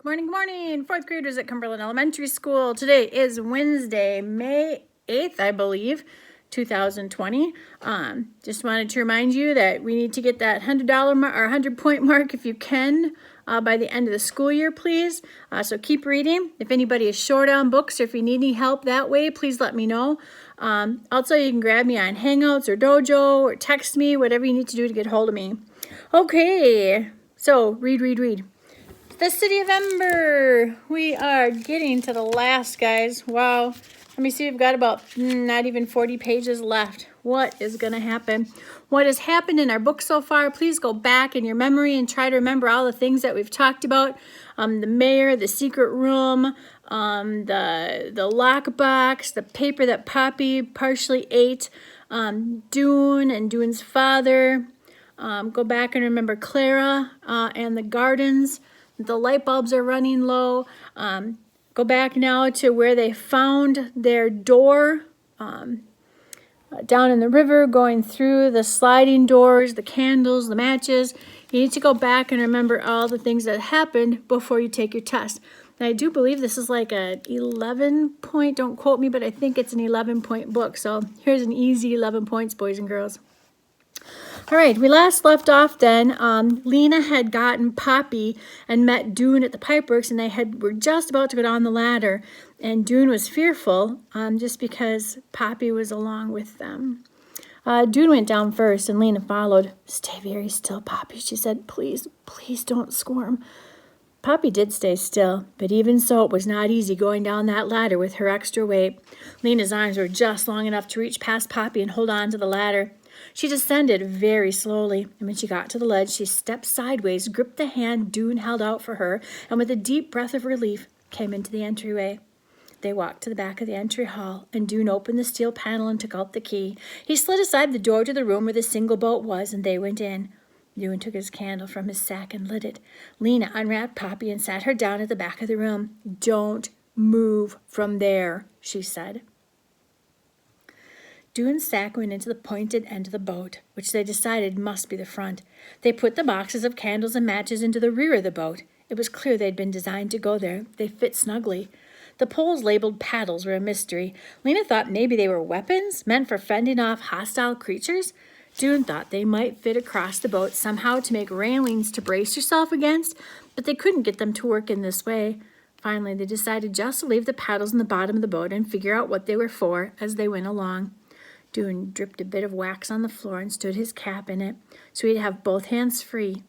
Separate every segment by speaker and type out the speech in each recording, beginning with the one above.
Speaker 1: Good morning, fourth graders at Cumberland Elementary School. Today is Wednesday, May 8th, I believe, 2020. Just wanted to remind you that we need to get that $100 mark or 100-point mark if you can by the end of the school year, please. So keep reading. If anybody is short on books or if you need any help that way, please let me know. Also, you can grab me on Hangouts or Dojo or text me, whatever you need to do to get hold of me. Okay, so read. The city of Ember. We are getting to the last, guys. Wow. Let me see. We've got about not even 40 pages left. What is going to happen? What has happened in our book so far? Please go back in your memory and try to remember all the things that we've talked about. The mayor, the secret room, the lockbox, the paper that Poppy partially ate, Dune and Dune's father. Go back and remember Clara and the gardens. The light bulbs are running low. Go back now to where they found their door down in the river, going through the sliding doors, the candles, the matches. You need to go back and remember all the things that happened before you take your test. And I do believe this is like a 11-point, don't quote me, but I think it's an 11-point book. So here's an easy 11 points, boys and girls. All right, we last left off then. Lena had gotten Poppy and met Dune at the pipeworks, and they were just about to go down the ladder. And Dune was fearful just because Poppy was along with them. Dune went down first, and Lena followed. "Stay very still, Poppy," she said. "Please, please don't squirm." Poppy did stay still, but even so, it was not easy going down that ladder with her extra weight. Lena's arms were just long enough to reach past Poppy and hold on to the ladder. She descended very slowly, and when she got to the ledge, she stepped sideways, gripped the hand Dune held out for her, and with a deep breath of relief, came into the entryway. They walked to the back of the entry hall, and Dune opened the steel panel and took out the key. He slid aside the door to the room where the single boat was, and they went in. Dune took his candle from his sack and lit it. Lena unwrapped Poppy and sat her down at the back of the room. "Don't move from there," she said. Dune's sack went into the pointed end of the boat, which they decided must be the front. They put the boxes of candles and matches into the rear of the boat. It was clear they'd been designed to go there. They fit snugly. The poles labeled paddles were a mystery. Lena thought maybe they were weapons meant for fending off hostile creatures. Dune thought they might fit across the boat somehow to make railings to brace yourself against, but they couldn't get them to work in this way. Finally, they decided just to leave the paddles in the bottom of the boat and figure out what they were for as they went along. Dune dripped a bit of wax on the floor and stood his cap in it, so he'd have both hands free.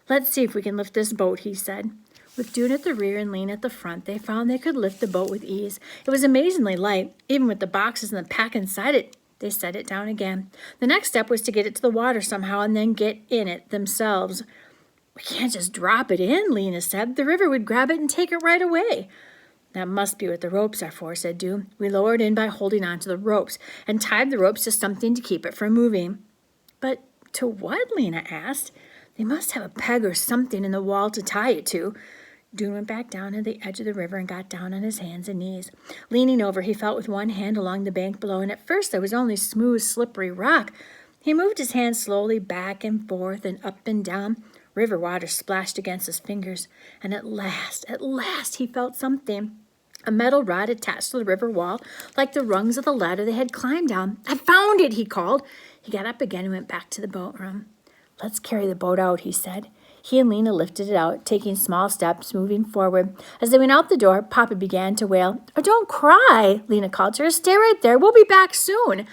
Speaker 1: "Let's see if we can lift this boat," he said. With Dune at the rear and Lena at the front, they found they could lift the boat with ease. It was amazingly light, even with the boxes and the pack inside it. They set it down again. The next step was to get it to the water somehow and then get in it themselves. "We can't just drop it in," Lena said. "The river would grab it and take it right away." "That must be what the ropes are for," said Dune. "We lower it in by holding onto the ropes and tied the ropes to something to keep it from moving." "But to what?" Lena asked. "They must have a peg or something in the wall to tie it to." Dune went back down to the edge of the river and got down on his hands and knees. Leaning over, he felt with one hand along the bank below, and at first there was only smooth, slippery rock. He moved his hands slowly back and forth and up and down. River water splashed against his fingers, and at last, he felt something. A metal rod attached to the river wall, like the rungs of the ladder they had climbed down. "I found it," he called. He got up again and went back to the boat room. "Let's carry the boat out," he said. He and Lena lifted it out, taking small steps, moving forward. As they went out the door, Papa began to wail. "Oh, don't cry," Lena called to her. "Stay right there. We'll be back soon."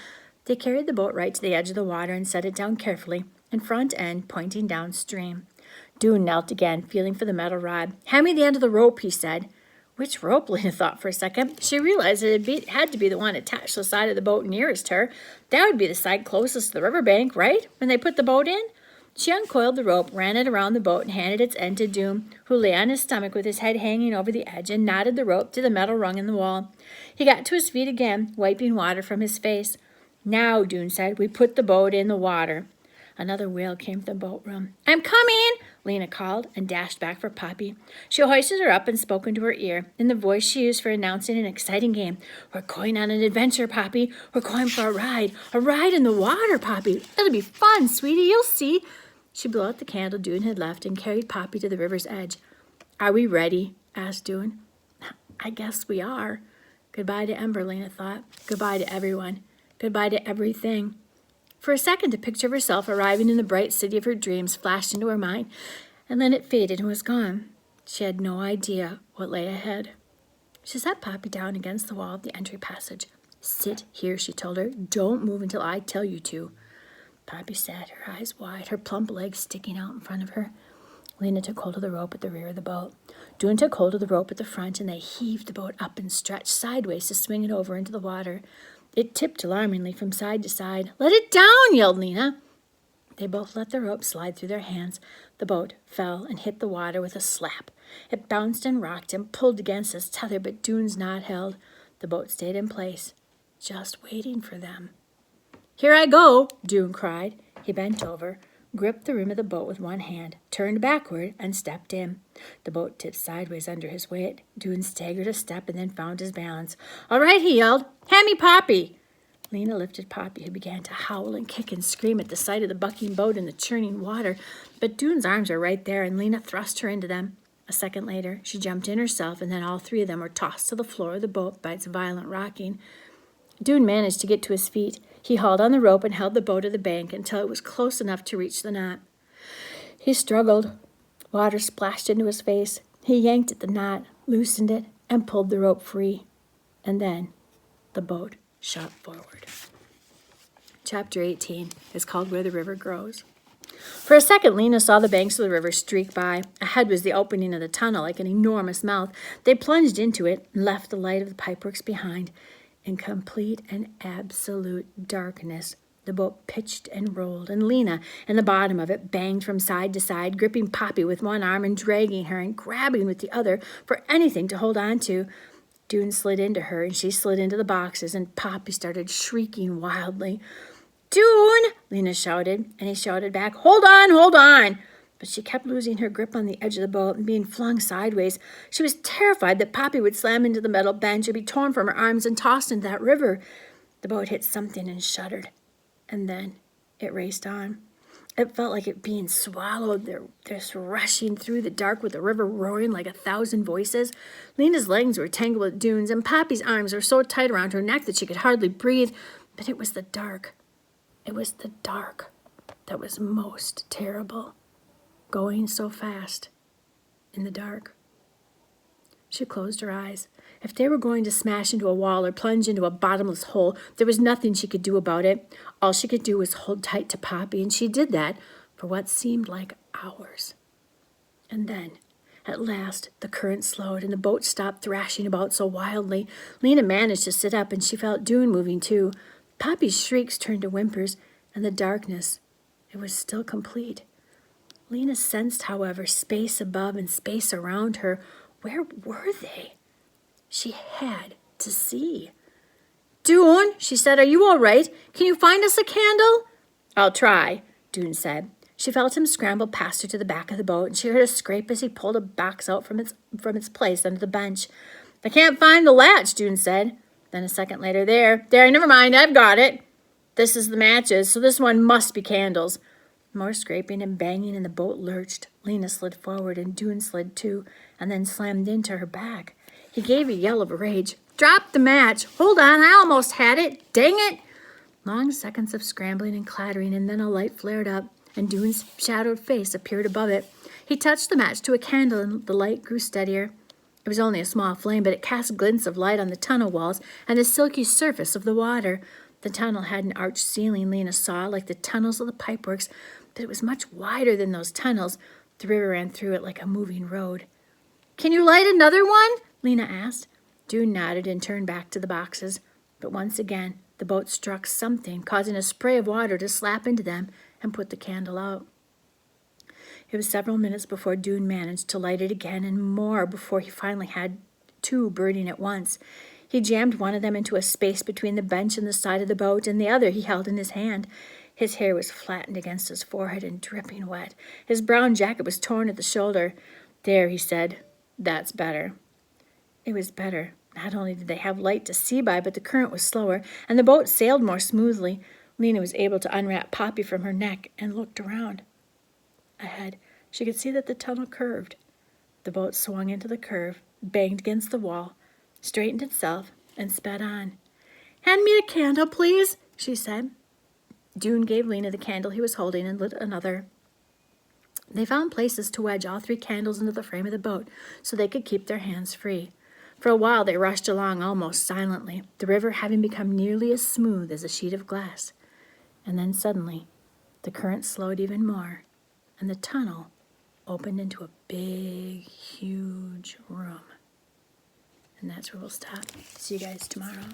Speaker 1: They carried the boat right to the edge of the water and set it down carefully, in front end pointing downstream. Dune knelt again, feeling for the metal rod. "Hand me the end of the rope," he said. Which rope? Lena thought for a second. She realized it had to be the one attached to the side of the boat nearest her. That would be the side closest to the riverbank, right? When they put the boat in? She uncoiled the rope, ran it around the boat, and handed its end to Dune, who lay on his stomach with his head hanging over the edge, and knotted the rope to the metal rung in the wall. He got to his feet again, wiping water from his face. "Now," Dune said, "we put the boat in the water." Another wail came from the boat room. "I'm coming," Lena called, and dashed back for Poppy. She hoisted her up and spoke into her ear, in the voice she used for announcing an exciting game. "We're going on an adventure, Poppy. We're going for a ride in the water, Poppy. It'll be fun, sweetie. You'll see." She blew out the candle Dune had left and carried Poppy to the river's edge. "Are we ready?" asked Dune. I guess we are. Goodbye to Ember, Lena thought. Goodbye to everyone. Goodbye to everything. For a second, a picture of herself arriving in the bright city of her dreams flashed into her mind, and then it faded and was gone. She had no idea what lay ahead. She sat Poppy down against the wall of the entry passage. Sit here, she told her. Don't move until I tell you to. Poppy sat, her eyes wide, her plump legs sticking out in front of her. Lena took hold of the rope at the rear of the boat. Dune took hold of the rope at the front, and they heaved the boat up and stretched sideways to swing it over into the water. It tipped alarmingly from side to side. Let it down, yelled Lena. They both let the rope slide through their hands. The boat fell and hit the water with a slap. It bounced and rocked and pulled against its tether, but Dune's knot held. The boat stayed in place, just waiting for them. Here I go, Dune cried. He bent over, gripped the rim of the boat with one hand, turned backward, and stepped in. The boat tipped sideways under his weight. Dune staggered a step and then found his balance. All right, he yelled. Hand me Poppy. Lena lifted Poppy, who began to howl and kick and scream at the sight of the bucking boat and the churning water. But Dune's arms were right there, and Lena thrust her into them. A second later, she jumped in herself, and then all three of them were tossed to the floor of the boat by its violent rocking. Dune managed to get to his feet. He hauled on the rope and held the boat to the bank until it was close enough to reach the knot. He struggled. Water splashed into his face. He yanked at the knot, loosened it, and pulled the rope free. And then the boat shot forward. Chapter 18 is called Where the River Grows. For a second, Lena saw the banks of the river streak by. Ahead was the opening of the tunnel like an enormous mouth. They plunged into it and left the light of the pipeworks behind. In complete and absolute darkness, the boat pitched and rolled, and Lena, in the bottom of it, banged from side to side, gripping Poppy with one arm and dragging her and grabbing with the other for anything to hold on to. Dune slid into her, and she slid into the boxes, and Poppy started shrieking wildly. Dune! Lena shouted, and he shouted back, Hold on, hold on! But she kept losing her grip on the edge of the boat and being flung sideways. She was terrified that Poppy would slam into the metal bench or be torn from her arms and tossed into that river. The boat hit something and shuddered, and then it raced on. It felt like it being swallowed, just rushing through the dark with the river roaring like 1,000 voices. Lena's legs were tangled with Dune's, and Poppy's arms were so tight around her neck that she could hardly breathe. But it was the dark. It was the dark that was most terrible. Going so fast in the dark. She closed her eyes. If they were going to smash into a wall or plunge into a bottomless hole, there was nothing she could do about it. All she could do was hold tight to Poppy, and she did that for what seemed like hours. And then, at last, the current slowed, and the boat stopped thrashing about so wildly. Lena managed to sit up, and she felt Dune moving too. Poppy's shrieks turned to whimpers, and the darkness, it was still complete. Lena sensed, however, space above and space around her. Where were they? She had to see. Dune, she said, are you all right? Can you find us a candle? I'll try, Dune said. She felt him scramble past her to the back of the boat, and she heard a scrape as he pulled a box out from its place under the bench. I can't find the latch, Dune said. Then a second later, there, never mind, I've got it. This is the matches, so this one must be candles. More scraping and banging, and the boat lurched. Lena slid forward, and Dune slid too, and then slammed into her back. He gave a yell of rage. Drop the match. Hold on, I almost had it. Dang it. Long seconds of scrambling and clattering, and then a light flared up, and Dune's shadowed face appeared above it. He touched the match to a candle, and the light grew steadier. It was only a small flame, but it cast glints of light on the tunnel walls and the silky surface of the water. The tunnel had an arched ceiling, Lena saw, like the tunnels of the pipeworks, but it was much wider than those tunnels. The river ran through it like a moving road. Can you light another one? Lena asked. Dune nodded and turned back to the boxes. But once again, the boat struck something, causing a spray of water to slap into them and put the candle out. It was several minutes before Dune managed to light it again, and more before he finally had two burning at once. He jammed one of them into a space between the bench and the side of the boat, and the other he held in his hand. His hair was flattened against his forehead and dripping wet. His brown jacket was torn at the shoulder. There, he said, that's better. It was better. Not only did they have light to see by, but the current was slower, and the boat sailed more smoothly. Lena was able to unwrap Poppy from her neck and looked around. Ahead, she could see that the tunnel curved. The boat swung into the curve, banged against the wall, straightened itself, and sped on. "Hand me a candle, please," she said. June gave Lena the candle he was holding and lit another. They found places to wedge all 3 candles into the frame of the boat so they could keep their hands free. For a while they rushed along almost silently, the river having become nearly as smooth as a sheet of glass. And then suddenly, the current slowed even more, and the tunnel opened into a big, huge room. And that's where we'll stop. See you guys tomorrow.